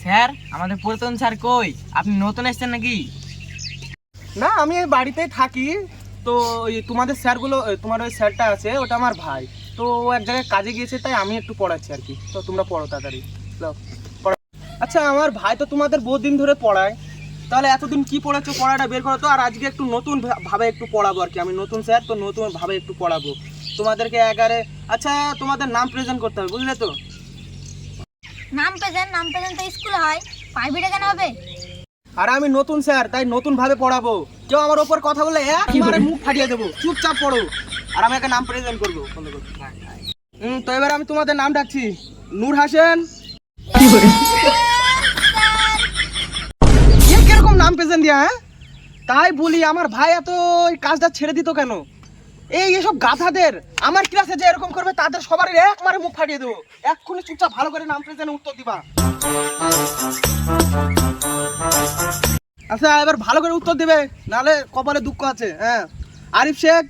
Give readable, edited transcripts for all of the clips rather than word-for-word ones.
Sir আমাদের পুরাতন sir কই? আপনি নতুন এসেছেন নাকি? না, আমি এই বাড়িতেই থাকি। তো ওই তোমাদের স্যারগুলো, তোমার ওই স্যারটা আছে ওটা আমার ভাই। তো ও এক জায়গায় কাজে গিয়েছে, তাই আমি একটু পড়াচ্ছি আর কি। তো তোমরা পড়ো তাড়াতাড়ি। আচ্ছা, আমার ভাই তো তোমাদের বহু দিন ধরে পড়ায়, তাহলে এতদিন কি পড়াচ্ছো পড়াটা বের করো তো। আর আজকে একটু নতুন ভাবে একটু পড়াবো আর কি। আমি নতুন স্যার, তো নতুন ভাবে একটু পড়াবো তোমাদেরকে এগারে। আচ্ছা, তোমাদের নাম প্রেজেন্ট করতে হবে, বুঝলে তো? নাম প্রেজেন্ট তো স্কুলে হয়, প্রাইভেটে কেন হবে? আর আমি নতুন স্যার, তাই নতুন ভাবে পড়াবো। কেউ আমার ওপর কথা বলে একবারে মুখ ফাটিয়ে দেবো। চুপচাপ পড়ো, আর আমি একটা নাম প্রেজেন্ট করবো। তো এবার আমি তোমাদের নাম ডাকছি। নূর হাসেন। কিরকম নাম প্রেজেন্ট দিয়া? হ্যাঁ, তাই বলি আমার ভাই এত এই কাজটা ছেড়ে দিত কেন? এইসব গাধাদের আমার ক্লাসে যে এরকম করবে তাদের সবার একবারে মুখ ফাটিয়ে দেবো। এক্ষুনি চুপচাপ ভালো করে নাম প্রেজেন্টের উত্তর দিবা। আচ্ছা, এবার ভালো করে উত্তর দিবে, নাহলে কপালে দুঃখ আছে। হ্যাঁ, আরিফ শেখ।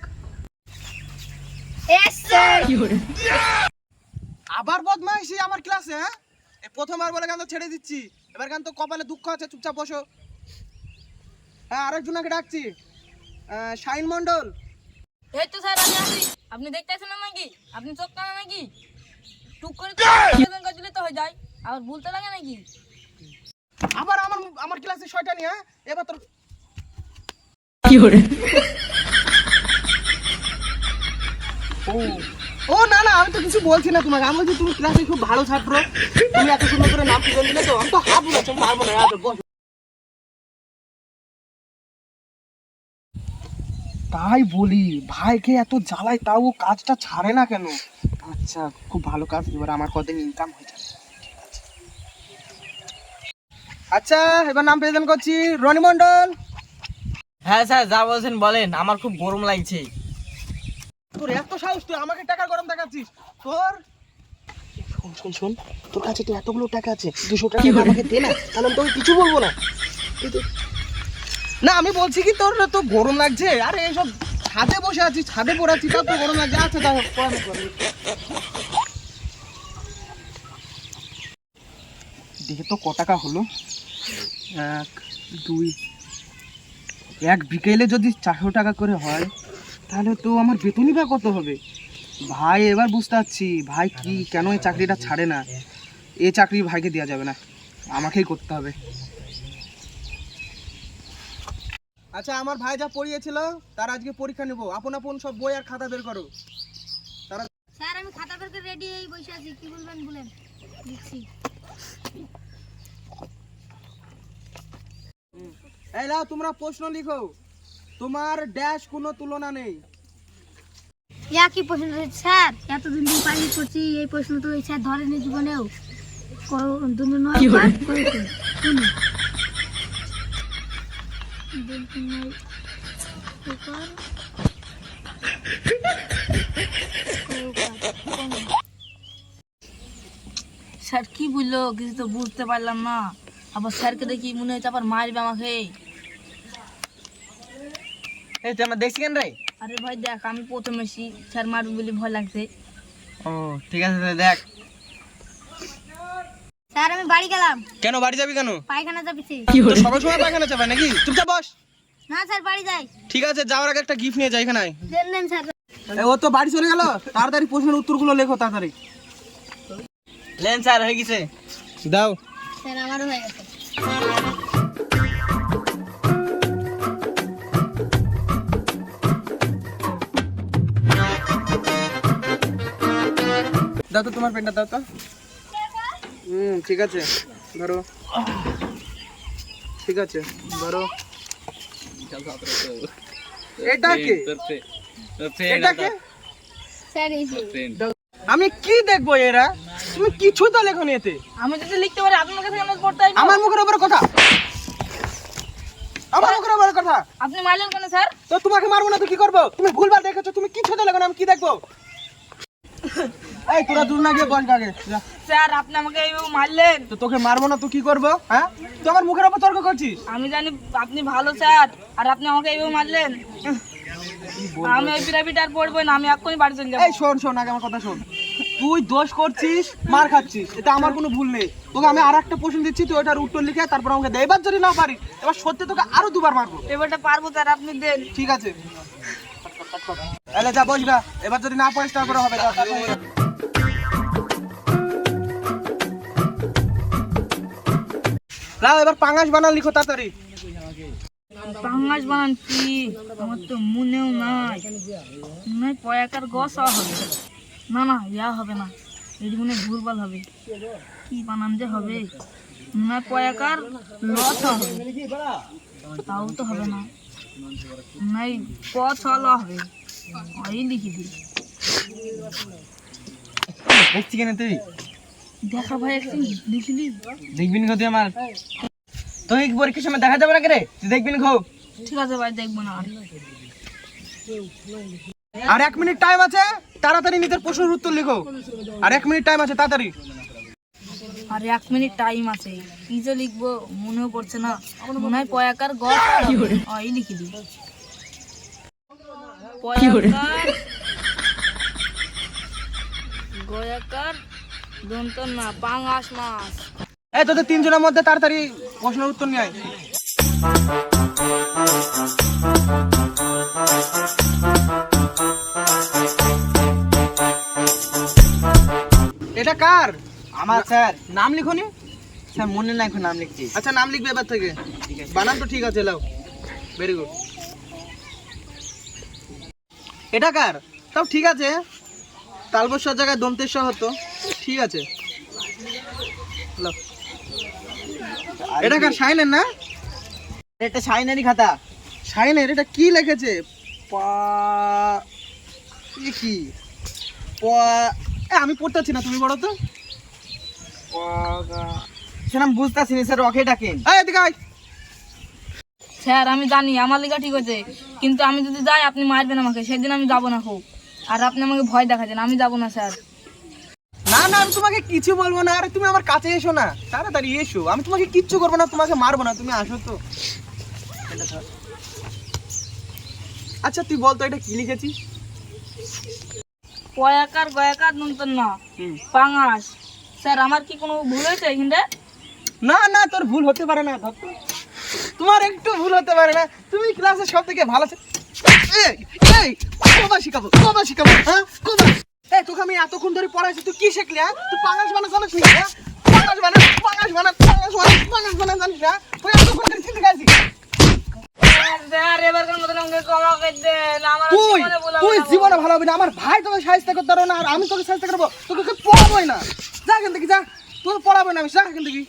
আবার বদমাইশি আমার ক্লাসে? হ্যাঁ, এই প্রথমবার বলে কেন ছেড়ে দিচ্ছি, এবার কেন তো কপালে দুঃখ আছে। চুপচাপ বসো। হ্যাঁ, আরেকজনকে ডাকছি। শাহিন মন্ডল। এই তো স্যার আমি আছি। আপনি দেখতেছেন না নাকি? আপনি চোখ কানা নাকি? টুক করে প্রেজেন্ট করে দিলে তো হয়ে যায়, আবার বলতে লাগে নাকি? আবার আমার ক্লাসে শয়তানি। হ্যাঁ, এবার তোর ও না না, আমি তো কিছু বলছি না তোমাকে। আমি বলছি তুমি ক্লাসে খুব ভালো ছাত্র, তুমি এত সুন্দর করে নাম প্রেজেন্ট দিলে। তো আমি তো হাত বুঝাচ্ছি, মারবো না। তাই বলি ভাইকে এত জ্বালাই, তাও ও কাজটা ছাড়ে না কেন? আচ্ছা, খুব ভালো কাজ, এবার আমার কদিন ইনকাম হয়ে যাবে। আচ্ছা, এবার নাম প্রেজেন্ট করছি। রনি মন্ডল। হ্যাঁ স্যার, যা বলছেন বলেন। আমার খুব গরম লাগছে। তোর এত সাহস, তুই আমাকে টাকা গরম দেখাচ্ছিস? তোর শোন শোন শোন, তোর কাছে তো এতগুলো টাকা আছে, 200 টাকা আমাকে দে না, তাহলে আমি তোকে কিছু বলবো না। না, আমি বলছি কি, তোর তো গরম লাগছে। আরে এইসব ছাদে বসে আছি, ছাদে পড়াচ্ছি, তাও তো গরম লাগছে। আচ্ছা তাও দেখে তো ক টাকা হলো। 1 2, এক বিকেলে যদি 400 টাকা করে হয়, তাহলে তো আমার বেতনই বা কত হবে? ভাই এবার বুঝতে পারছি ভাই কি কেন এই চাকরিটা ছাড়ে না। এই চাকরি ভাইকে দেওয়া যাবে না, আমাকেই করতে হবে। আচ্ছা, আমার ভাই যা পড়িয়েছিল তার আজকে পরীক্ষা নেব। আপন আপন সব বই আর খাতা বের করো। স্যার আমি খাতা বের করে রেডি হয়ে বসে আছি, কি বলবেন বলেন, দিচ্ছি। এই নাও, তোমরা প্রশ্ন লিখো। তোমার ড্যাশ কোনো তুলনা নেই। কি প্রশ্ন স্যার? এতদিন ধরে পানি করছি, এই প্রশ্ন তো এই স্যার ধরেনি জীবনেও। স্যার কি বললো কিছু তো বুঝতে পারলাম না। আবার স্যারকে দেখি মনে হচ্ছে আবার মারবে আমাকে। এই তুই আমার দেখছি কেন রে? আরে ভাই দেখ, আমি প্রথম এসি, স্যার মারবে বলে ভয় লাগছে। ও ঠিক আছে, তাহলে দেখ। স্যার আমি বাড়ি গেলাম। কেন বাড়ি যাবি কেন? পায়খানা যাবিছি। তো সবার সময় পায়খানা যাবে নাকি? চুপচাপ বস। না স্যার, বাড়ি যাই। ঠিক আছে, যাওয়ার আগে একটা গিফট নিয়ে যাই। এখানে দেন দেন স্যার। ও তো বাড়ি চলে গেল। তাড়াতাড়ি প্রশ্নের উত্তরগুলো লেখো, তাড়াতাড়ি। লেন স্যার, হয়ে গেছে। দাও। স্যার আমারও হয়ে গেছে। দাও তো তোমার পেনটা, দাও তো। ঠিক আছে, ধরো। ঠিক আছে, ধরো। এটা কে? এটা কে? স্যার এই যে। আমি কি দেখবো এরা? তুমি কিছু তো লেখো নি এতে। আমি যদি লিখতে পারি আপনার কাছে কেন পড়তে হবে? আমার মুখের উপরে কথা, আমার মুখের উপরে কথা। আপনি মারলেন কেন স্যার? তো তোমাকে মারবো না তো কি করবো? তুমি ভুলভাল দেখেছো, তুমি কিছু তো লেখো না, আমি কি দেখবো? এই তোরা দূর না গিয়ে বস আগে যা। স্যার আপনি আমাকে এইভাবে মারলেন। তো তোকে মারবো না তো কি করবো? হ্যাঁ, তুই আমার মুখের উপর তর্ক করছিস। আমি জানি আপনি ভালো স্যার, আর আপনি আমাকে এইভাবে মারলেন। আমি এই প্রাইভেট আর পড়বো না, আমি এক্ষুনি বাড়ি চলে যাবো। এই শোন শোন, আগে আমার কথা শোন। তুই দোষ করছিস, মার খাচ্ছিস, এটা আমার কোনো ভুল নেই। তোকে আমি আর একটা প্রশ্ন দিচ্ছি, তুই ওটার উত্তর লিখে তারপর আমাকে দে। এবার যদি না পারি, এবার সত্যি তোকে আরো দুবার মারবো। এবারটা পারবো স্যার, আপনি দেন। ঠিক আছে, তাহলে যা বসবা। এবার যদি না পারিস তারপরে হবে। লাও, এবার পাঙাশ বানান লিখো তাড়াতাড়ি। পাঙ্গাস বানান কি? আমার তো মনেও নাই। মনে হয় পয়াকার গস হবে। না না, ইয়া হবে না, এটি মনে হয় ভুলভাল হবে। কি বানান যে হবে? মনে হয় পয়াকার লস হবে, তাও তো হবে না। মনে হয় প ছ ল হবে। ওই লিখি দিই। দেখছি কেন তুই? দেখা ভাই একদিন লিখিলি। দেখবি না তুই আমার? তুই পরীক্ষার সময় দেখা যাবে না রে, তুই দেখবি না খাও। ঠিক আছে ভাই, দেখবো না আর। আর 1 মিনিট টাইম আছে, তাড়াতাড়ি নিজের প্রশ্নের উত্তর লিখো। আর 1 মিনিট টাইম আছে, তাড়াতাড়ি। আর 1 মিনিট টাইম আছে, কি যে লিখবো মনেও পড়ছে না। মনে হয় পয়াকার গস ওই লিখি দিই। পয়াকার গয়াকার দন্ত না পাঙাশ মাছ। এই তোদের 3 জনের মধ্যে তাড়াতাড়ি প্রশ্নের উত্তর নিয়ে আয়। এটা কার? আমার স্যার। নাম লিখোনি? স্যার মনে নাই, এখন নাম লিখছি। আচ্ছা, নাম লিখবে এবার থেকে। বানান তো ঠিক আছে, লাও। Very good. এটা কার? তাও ঠিক আছে, তালবস্যার জায়গায় দন্তেশ্বর হতো। ঠিক আছে, লাও। এটা কার? শাইনের না? এটা শাইনারি খাতা। শাইনের? এটা কি লিখেছে? পা কি আমি পড়তে পারছি না, তুমি পড়ো তো। স্যার আমি বুঝতেছি না স্যার, ওকে ডাকেন। এই এদিকে আয়। স্যার আমি জানি আমার লেখা ঠিক হয়েছে, কিন্তু আমি যদি যাই আপনি মারবেন আমাকে, সেদিন আমি যাবো না খুব। আর আপনি আমাকে ভয় দেখাচ্ছেন, আমি যাবো না স্যার। না না, আমি তোমাকে কিছু বলবো না। আরে তুমি আমার কাছে এসো না, তাড়াতাড়ি এসো। আমি তোমাকে কিচ্ছু করবো না, তোমাকে মারবো না, তুমি আসো তো। এটা ধর। আচ্ছা তুই বল তো, এটা কি লিখেছিস? পয়াকার গয়াকার দন্ত না পাঙাশ। স্যার আমার কি কোনো ভুল হয়েছে এখানটা? না না, তোর ভুল হতে পারে না। ধর তো। তোমার একটু ভুল হতে পারে না। তুমি ক্লাসে সব থেকে ভালো কবা শিখাবো, কবা শিখাবো, হ্যাঁ কবা। এই তোকে আমি এতক্ষণ ধরে পড়াইছি, তুই কি শিখলি? হ্যাঁ, তুই পাঙাশ বানা জানিস না? হ্যাঁ, পাঙাশ বানা জানিস না? তুই এতক্ষণ ধরে শিখে গেছিস। স্যার এবার কোন মতন আমাকে ক্ষমা করে দেন, আমার তুই জীবনে ভুল হবে তুই না। জীবনে ভালো হবে না। আমার ভাই তোকে সাহায্য করতে পারবো না, আর আমি তোকে সাহায্য করবো? তোকে পড়াবোই না। যা এখান থেকে, যা। তোকে পড়াবো না আমি, যা এখান থেকে।